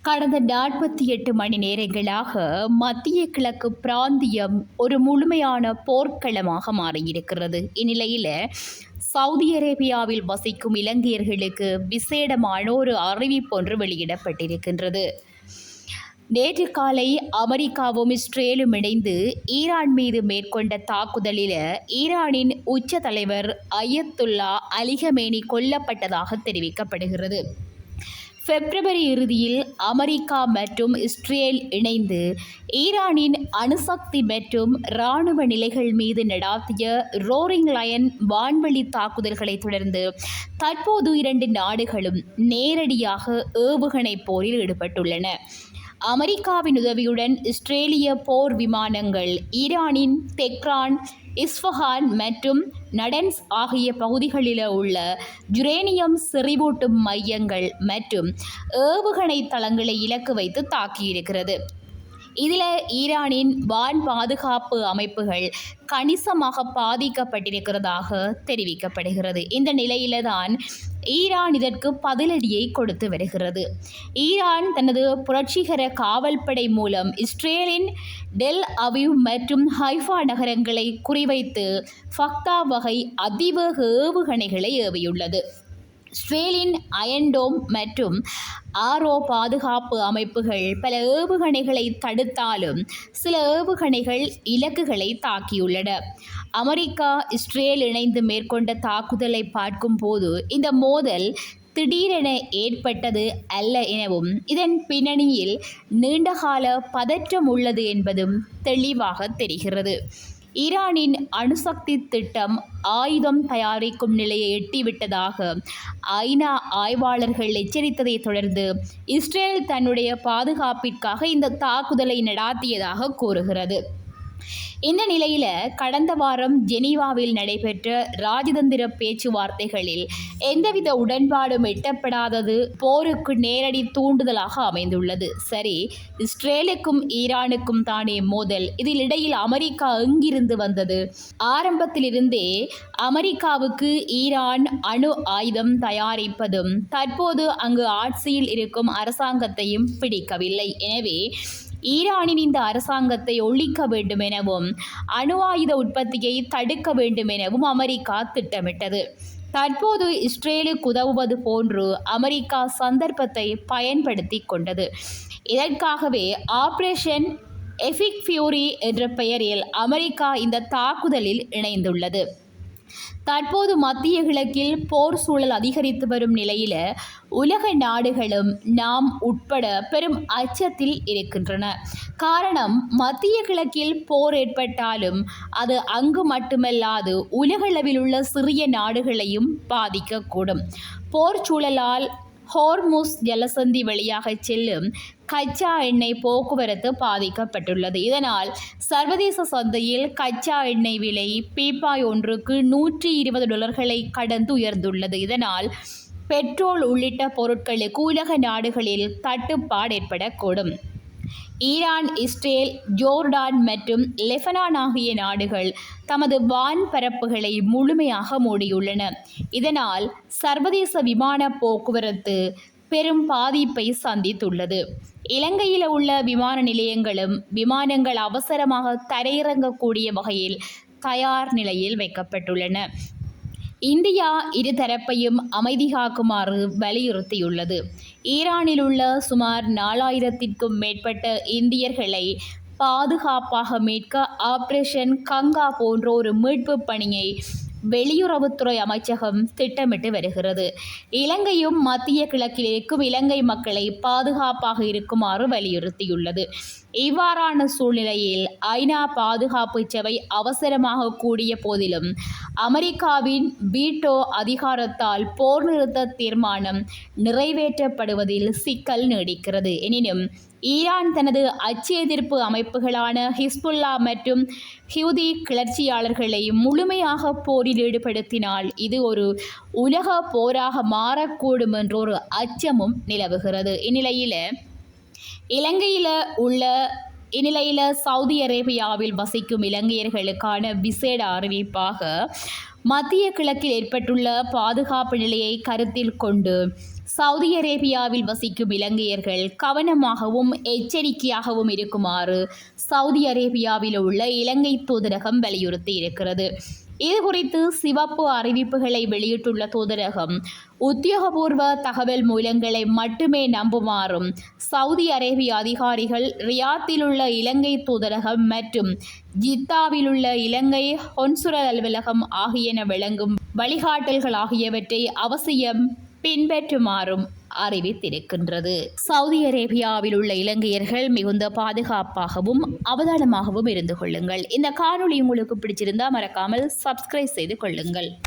கடந்த 48 மணி நேரங்களாக மத்திய கிழக்கு பிராந்தியம் ஒரு முழுமையான போர்க்களமாக மாறியிருக்கிறது. இந்நிலையில் சவுதி அரேபியாவில் வசிக்கும் இலங்கையர்களுக்கு விசேடமான ஒரு அறிவிப்பு ஒன்று வெளியிடப்பட்டிருக்கின்றது. நேற்று காலை அமெரிக்காவும் இஸ்ரேலும் இணைந்து ஈரான் மீது மேற்கொண்ட தாக்குதலில் ஈரானின் உச்ச தலைவர் அயத்துல்லா அலி கமேனி கொல்லப்பட்டதாக தெரிவிக்கப்படுகிறது. பிப்ரவரி இறுதியில் அமெரிக்கா மற்றும் இஸ்ரேல் இணைந்து ஈரானின் அணுசக்தி மற்றும் இராணுவ நிலைகள் மீது நடாத்திய ரோரிங் லயன் வான்வழி தாக்குதல்களை தொடர்ந்து தற்போது இரண்டு நாடுகளும் நேரடியாக ஏவுகணை போரில் ஈடுபட்டுள்ளன. அமெரிக்காவின் உதவியுடன் இஸ்ரேலிய போர் விமானங்கள் ஈரானின் தெஹ்ரான், இஸ்ஃபஹான் மற்றும் நடன்ஸ் ஆகிய பகுதிகளில் உள்ள யுரேனியம் செறிவூட்டும் மையங்கள் மற்றும் ஏவுகணை தளங்களை இலக்கு வைத்து தாக்கியிருக்கிறது. இதில் ஈரானின் வான் பாதுகாப்பு அமைப்புகள் கணிசமாக பாதிக்கப்பட்டிருக்கிறதாக தெரிவிக்கப்படுகிறது. இந்த நிலையில தான் ஈரான் இதற்கு பதிலடியை கொடுத்து வருகிறது. ஈரான் தனது புரட்சிகர காவல்படை மூலம் இஸ்ரேலின் டெல் அவிவ் மற்றும் ஹைஃபா நகரங்களை குறிவைத்து ஃபக்தா வகை அதிவேக ஏவுகணைகளை ஏவியுள்ளது. இஸ்ரேலின் அயன்டோம் மற்றும் ஆரோ பாதுகாப்பு அமைப்புகள் பல ஏவுகணைகளை தடுத்தாலும் சில ஏவுகணைகள் இலக்குகளை தாக்கியுள்ளன. அமெரிக்கா இஸ்ரேல் இணைந்து மேற்கொண்ட தாக்குதலை பார்க்கும் போது இந்த மோதல் திடீரென ஏற்பட்டது அல்ல எனவும் இதன் பின்னணியில் நீண்டகால பதற்றம் உள்ளது என்பதும் தெளிவாக தெரிகிறது. ஈரானின் அணுசக்தி திட்டம் ஆயுதம் தயாரிக்கும் நிலையை எட்டிவிட்டதாக ஐநா ஆய்வாளர்கள் எச்சரித்ததை தொடர்ந்து இஸ்ரேல் தன்னுடைய பாதுகாப்பிற்காக இந்த தாக்குதலை நடாத்தியதாக கூறுகிறது. இந்த நிலையில கடந்த வாரம் ஜெனீவாவில் நடைபெற்ற ராஜதந்திர பேச்சுவார்த்தைகளில் எந்தவித உடன்பாடும் எட்டப்படாதது போருக்கு நேரடி தூண்டுதலாக அமைந்துள்ளது. சரி, இஸ்ரேலுக்கும் ஈரானுக்கும் தானே மோதல், இதில் இடையில் அமெரிக்கா எங்கிருந்து வந்தது? ஆரம்பத்திலிருந்தே அமெரிக்காவுக்கு ஈரான் அணு ஆயுதம் தயாரிப்பதும் தற்போது அங்கு ஆட்சியில் இருக்கும் அரசாங்கத்தையும் பிடிக்கவில்லை. எனவே ஈரானின் இந்த அரசாங்கத்தை ஒழிக்க வேண்டும் எனவும் அணு ஆயுத உற்பத்தியை தடுக்க வேண்டும் எனவும் அமெரிக்கா திட்டமிட்டது. தற்போது இஸ்ரேலுக்கு உதவுவது போன்று அமெரிக்கா சந்தர்ப்பத்தை பயன்படுத்தி கொண்டது. இதற்காகவே ஆபரேஷன் எபிக் ஃபியூரி என்ற பெயரில் அமெரிக்கா இந்த தாக்குதலில் இணைந்துள்ளது. தற்போது மத்திய கிழக்கில் போர் சூழல் அதிகரித்து வரும் நிலையில உலக நாடுகளும் நாம் உட்பட பெரும் அச்சத்தில் இருக்கின்றன. காரணம், மத்திய கிழக்கில் போர் ஏற்பட்டாலும் அது அங்கு மட்டுமல்லாது உலகளவில் உள்ள சிறிய நாடுகளையும் பாதிக்கக்கூடும். போர் சூழலால் ஹோர்முஸ் ஜலசந்தி வழியாக செல்லும் கச்சா எண்ணெய் போக்குவரத்து பாதிக்கப்பட்டுள்ளது. இதனால் சர்வதேச சந்தையில் கச்சா எண்ணெய் விலை பீப்பாய் ஒன்றுக்கு $120 கடந்து உயர்ந்துள்ளது. இதனால் பெட்ரோல் உள்ளிட்ட பொருட்களுக்கு உலக நாடுகளில் தட்டுப்பாடு ஏற்படக்கூடும். ஈரான், இஸ்ரேல், ஜோர்டான் மற்றும் லெபனான் ஆகிய நாடுகள் தமது வான் பரப்புகளை முழுமையாக மூடியுள்ளன. இதனால் சர்வதேச விமான போக்குவரத்து பெரும் பாதிப்பை சந்தித்துள்ளது. இலங்கையில் உள்ள விமான நிலையங்களும் விமானங்கள் அவசரமாக தரையிறங்கக்கூடிய வகையில் தயார் நிலையில் வைக்கப்பட்டுள்ளன. இந்தியா இருதரப்பையும் அமைதி காக்குமாறு வலியுறுத்தியுள்ளது. ஈரானில் உள்ள சுமார் 4000க்கும் மேற்பட்ட இந்தியர்களை பாதுகாப்பாக மீட்க ஆபரேஷன் கங்கா போன்ற ஒரு மீட்பு பணியை வெளியுறவுத்துறை அமைச்சகம் திட்டமிட்டு வருகிறது. இலங்கையும் மத்திய கிழக்கில் இருக்கும் இலங்கை மக்களை பாதுகாப்பாக இருக்குமாறு வலியுறுத்தியுள்ளது. இவ்வாறான சூழ்நிலையில் ஐநா பாதுகாப்பு சபை அவசரமாக கூடிய போதிலும் அமெரிக்காவின் வீட்டோ அதிகாரத்தால் போர் நிறுத்த தீர்மானம் நிறைவேற்றப்படுவதில் சிக்கல் நீடிக்கிறது. எனினும் ஈரான் தனது அச்சு எதிர்ப்பு அமைப்புகளான ஹிஸ்புல்லா மற்றும் ஹியூதி கிளர்ச்சியாளர்களை முழுமையாக போரில் ஈடுபடுத்தினால் இது ஒரு உலக போராக மாறக்கூடும் என்ற ஒரு அச்சமும் நிலவுகிறது. இந்நிலையில் சவுதி அரேபியாவில் வசிக்கும் இலங்கையர்களுக்கான விசேட அறிவிப்பாக மத்திய கிழக்கில் ஏற்பட்டுள்ள பாதுகாப்பு நிலையை கருத்தில் கொண்டு சவுதி அரேபியாவில் வசிக்கும் இலங்கையர்கள் கவனமாகவும் எச்சரிக்கையாகவும் இருக்குமாறு சவுதி அரேபியாவில் உள்ள இலங்கை தூதரகம் வலியுறுத்தி இருக்கிறது. இதுகுறித்து சிவப்பு அறிவிப்புகளை வெளியிட்டுள்ள தூதரகம் உத்தியோகபூர்வ தகவல் மூலங்களை மட்டுமே நம்புமாறும் சவுதி அரேபிய அதிகாரிகள் ரியாத்தில் உள்ள இலங்கை தூதரகம் மற்றும் ஜித்தாவில் உள்ள இலங்கை கொன்சுலர் அலுவலகம் ஆகியன வழங்கும் வழிகாட்டல்கள் ஆகியவற்றை அவசியம் பின்பற்றுமாறும் அறிவித்திருக்கின்றது. சவுதி அரேபியாவில் உள்ள இலங்கையர்கள் மிகுந்த பாதுகாப்பாகவும் அவதானமாகவும் இருந்து கொள்ளுங்கள். இந்த காணொளி உங்களுக்கு பிடிச்சிருந்தா மறக்காமல் சப்ஸ்கிரைப் செய்து கொள்ளுங்கள்.